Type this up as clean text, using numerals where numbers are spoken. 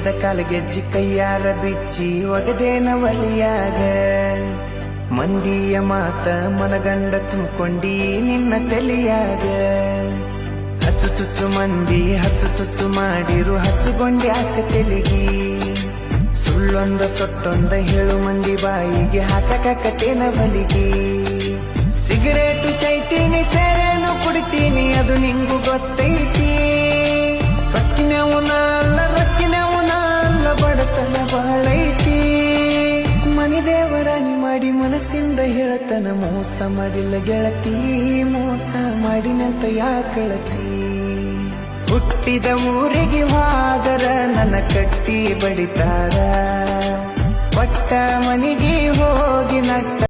ಸೇರಿದ ಕಾಲಗೆಜ್ಜಿ ಕೈಯಾರ ಬಿಚ್ಚಿ ಒಗದೇನ ಒಲಿಯಾಗ ಮಂದಿಯ ಮಾತ ಮನಗಂಡ ತುಂಬಿಕೊಂಡಿ ನಿನ್ನ ತಲೆಯಾಗ ಹಚ್ಚು ಚುಚ್ಚು ಮಂದಿ ಹಚ್ಚು ಚುಚ್ಚು ಮಾಡಿರು ಹಚ್ಚುಕೊಂಡಿ ಆಕ ತೆಲಿಗಿ ಸುಳ್ಳೊಂದ ಸೊಟ್ಟೊಂದ ಹೇಳು ಮಂದಿ ಬಾಯಿಗೆ ಹಾಕಕತ್ತೇನ ಬಲಿಗಿ ಸಿಗರೇಟು ಸೈತೀನಿ ಸೇರೇನು ಕುಡಿತೀನಿ ಅದು ನಿಂಗು ಗೊತ್ತೈತಿ ಸೊಕ್ಕಿನವನ ಅಲ್ಲ ರಕ್ಕಿನವನ ಅಲ್ಲ ಬಡತನ ಬಾಳೈತಿ ಮನಿ ದೇವರಾಣಿ ಮಾಡಿ ಮನಸ್ಸಿಂದ ಹೇಳತನ ಮೋಸ ಮಾಡಿಲ್ಲ ಗೆಳತಿ ಮೋಸ ಮಾಡಿನಂತ ಯಾಕಳತಿ ಹುಟ್ಟಿದ ಊರಿಗೆ ಹೋದರ ನನ್ನ ಕಟ್ಟಿ ಬಡಿತಾರ ಪಟ್ಟ ಮನಿಗೆ ಹೋಗಿ ನಟ್ಟ